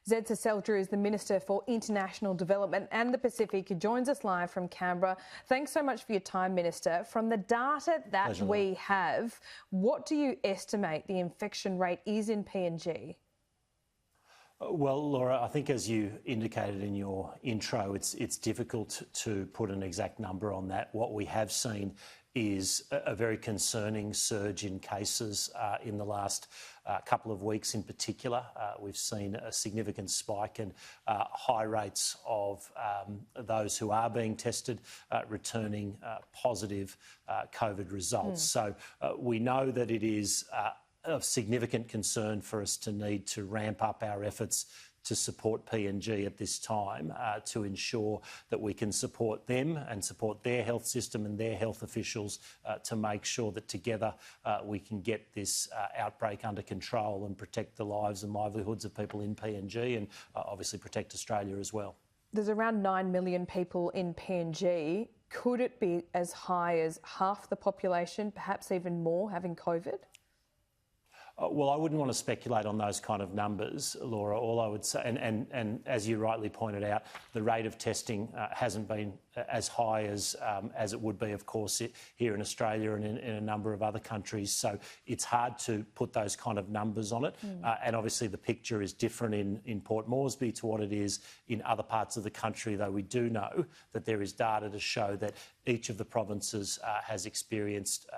Seselja is the Minister for International Development and the Pacific. He joins us live from Canberra. Thanks so much for your time, Minister. From the data that we have, what do you estimate the infection rate is in PNG? Well, Laura, I think as you indicated in your intro, it's difficult to put an exact number on that. What we have seen is a very concerning surge in cases in the last couple of weeks in particular. We've seen a significant spike and high rates of those who are being tested returning positive COVID results. So we know that it is of significant concern for us to need to ramp up our efforts to support PNG at this time to ensure that we can support them and support their health system and their health officials to make sure that together we can get this outbreak under control and protect the lives and livelihoods of people in PNG and obviously protect Australia as well. There's around 9 million people in PNG. Could it be as high as half the population, perhaps even more, having COVID? Well, I wouldn't want to speculate on those kind of numbers, Laura. All I would say, and as you rightly pointed out, the rate of testing hasn't been as high as it would be, of course, here in Australia and in a number of other countries. So it's hard to put those kind of numbers on it. And obviously the picture is different in Port Moresby to what it is in other parts of the country, though we do know that there is data to show that each of the provinces has experienced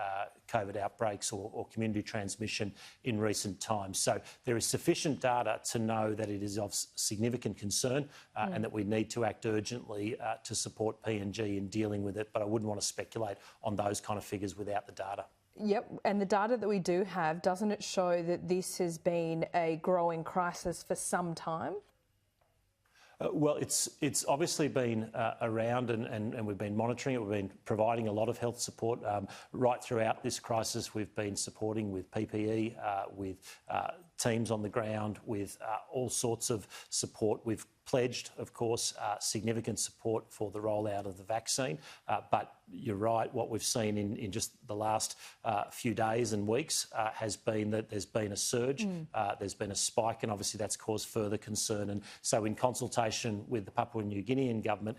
COVID outbreaks or community transmission in recent times. So there is sufficient data to know that it is of significant concern and that we need to act urgently to support PNG in dealing with it. But I wouldn't want to speculate on those kind of figures without the data. Yep, and the data that we do have, doesn't it show that this has been a growing crisis for some time? Well, it's obviously been around and we've been monitoring it. We've been providing a lot of health support right throughout this crisis. We've been supporting with PPE, with teams on the ground, with all sorts of support. We've pledged, of course, significant support for the rollout of the vaccine. But you're right, what we've seen in just the last few days and weeks has been that there's been a surge, there's been a spike, and obviously that's caused further concern. And so in consultation with the Papua New Guinean government,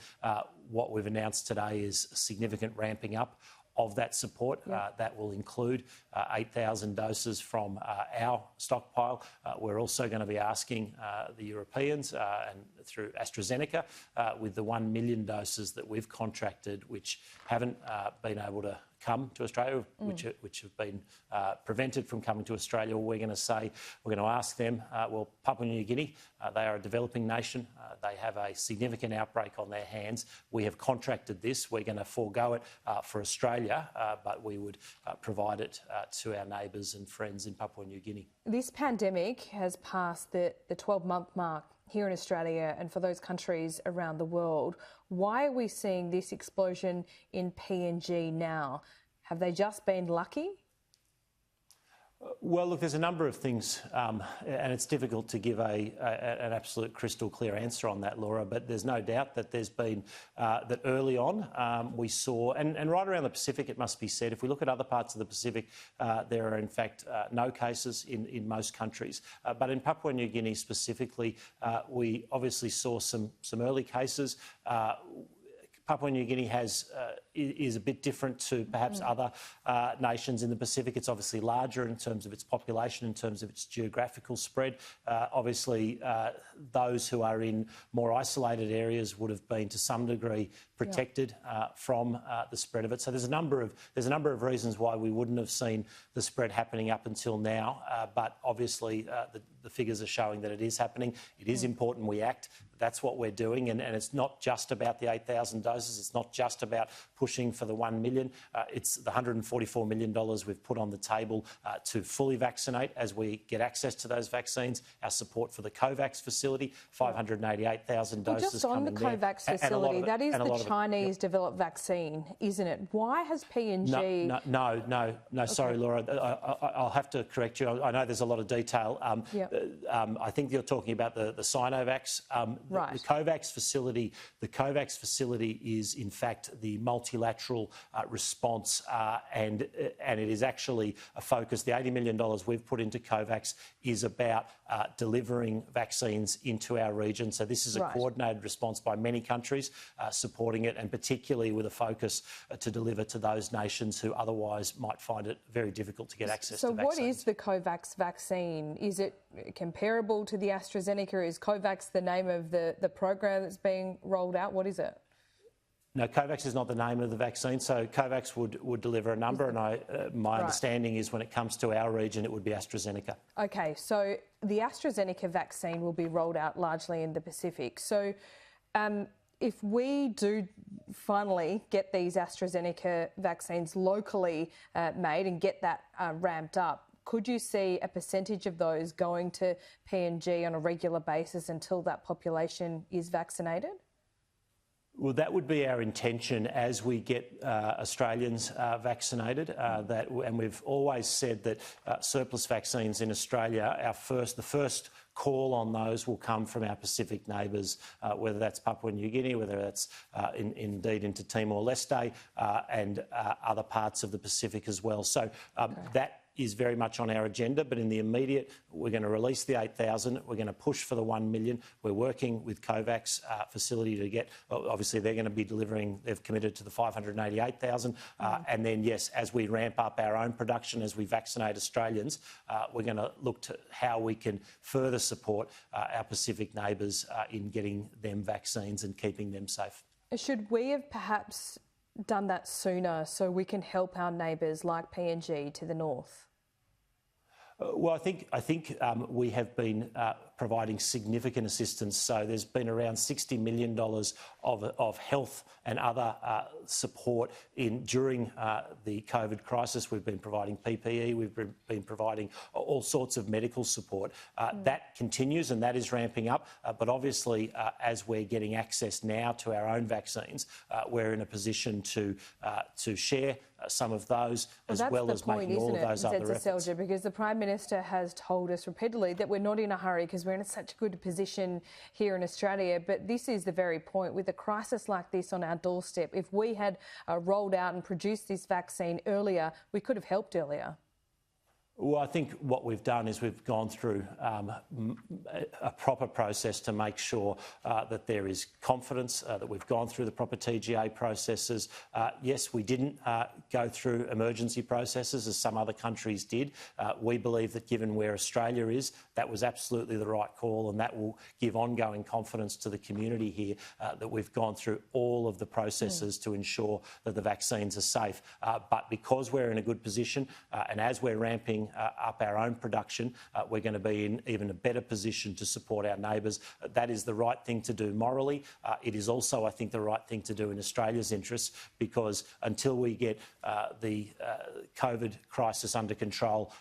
what we've announced today is a significant ramping up of that support. That will include 8,000 doses from our stockpile. We're also going to be asking the Europeans and through AstraZeneca with the 1 million doses that we've contracted, which haven't been able to come to Australia, which have been prevented from coming to Australia. We're going to ask them, well, Papua New Guinea, they are a developing nation. They have a significant outbreak on their hands. We have contracted this. We're going to forego it for Australia, but we would provide it to our neighbours and friends in Papua New Guinea. This pandemic has passed the 12-month mark here in Australia and for those countries around the world. Why are we seeing this explosion in PNG now? Have they just been lucky? Well, look, there's a number of things, and it's difficult to give an absolute crystal clear answer on that, Laura, but there's no doubt that there's been, that early on we saw, and right around the Pacific, it must be said, if we look at other parts of the Pacific, there are in fact no cases in most countries. But in Papua New Guinea specifically, we obviously saw some early cases. Papua New Guinea is a bit different to perhaps other nations in the Pacific. It's obviously larger in terms of its population, in terms of its geographical spread. Obviously, those who are in more isolated areas would have been to some degree protected from the spread of it. So there's a number of reasons why we wouldn't have seen the spread happening up until now. But obviously, the figures are showing that it is happening. It is important we act. That's what we're doing, and it's not just about the 8,000 doses. It's not just about pushing for the 1 million. It's the $144 million we've put on the table to fully vaccinate as we get access to those vaccines. Our support for the COVAX facility, 588,000 doses. Just on the COVAX facility, that is the Chinese-developed vaccine, isn't it? Why has PNG... No, sorry, Laura. I'll have to correct you. I know there's a lot of detail. I think you're talking about the Sinovacs. Right. The COVAX facility. The COVAX facility is, in fact, the multilateral response, and it is actually a focus. The $80 million we've put into COVAX is about delivering vaccines into our region. So this is a coordinated response by many countries supporting it, and particularly with a focus to deliver to those nations who otherwise might find it very difficult to get access to vaccines. So what is the COVAX vaccine? Is it comparable to the AstraZeneca? Is COVAX the name of the program that's being rolled out? What is it? No, COVAX is not the name of the vaccine. So COVAX would deliver a number, and my understanding is when it comes to our region, it would be AstraZeneca. Okay, so the AstraZeneca vaccine will be rolled out largely in the Pacific. So if we do finally get these AstraZeneca vaccines locally made and get that ramped up, could you see a percentage of those going to PNG on a regular basis until that population is vaccinated? Well, that would be our intention as we get Australians vaccinated. And we've always said that surplus vaccines in Australia, the first call on those will come from our Pacific neighbours, whether that's Papua New Guinea, whether that's indeed into Timor-Leste and other parts of the Pacific as well. So that is very much on our agenda, but in the immediate, we're going to release the 8,000. We're going to push for the 1 million. We're working with COVAX facility to get, obviously they're going to be delivering, they've committed to the 588,000. And then, yes, as we ramp up our own production, as we vaccinate Australians, we're going to look to how we can further support our Pacific neighbours in getting them vaccines and keeping them safe. Should we have perhaps done that sooner so we can help our neighbours like PNG to the north? Well, I think we have been providing significant assistance. So there's been around $60 million of health and other support during the COVID crisis. We've been providing PPE, we've been providing all sorts of medical support. That continues and that is ramping up. But obviously, as we're getting access now to our own vaccines, we're in a position to share some of those as well as making all of those other efforts. Seselja, because the Prime Minister has told us repeatedly that we're not in a hurry because we're in such a good position here in Australia. But this is the very point. With a crisis like this on our doorstep, if we had rolled out and produced this vaccine earlier, we could have helped earlier. Well, I think what we've done is we've gone through a proper process to make sure that there is confidence, that we've gone through the proper TGA processes. Yes, we didn't go through emergency processes as some other countries did. We believe that given where Australia is, that was absolutely the right call, and that will give ongoing confidence to the community here that we've gone through all of the processes to ensure that the vaccines are safe. But because we're in a good position and as we're ramping up our own production, we're going to be in even a better position to support our neighbours. That is the right thing to do morally. It is also, I think, the right thing to do in Australia's interests, because until we get the COVID crisis under control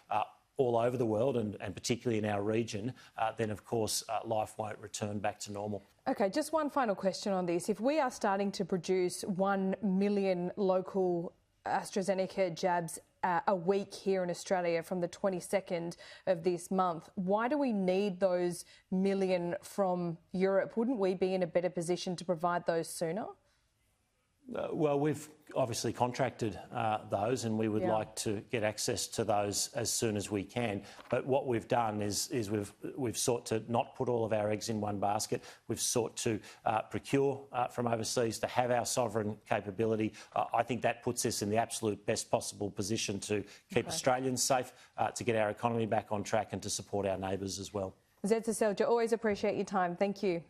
all over the world and particularly in our region, then of course life won't return back to normal. Okay, just one final question on this. If we are starting to produce 1 million local AstraZeneca jabs a week here in Australia from the 22nd of this month, why do we need those million from Europe? Wouldn't we be in a better position to provide those sooner? Well, we've obviously contracted those, and we would like to get access to those as soon as we can. But what we've done is we've sought to not put all of our eggs in one basket. We've sought to procure from overseas to have our sovereign capability. I think that puts us in the absolute best possible position to keep Australians safe, to get our economy back on track, and to support our neighbours as well. Seselja, always appreciate your time. Thank you.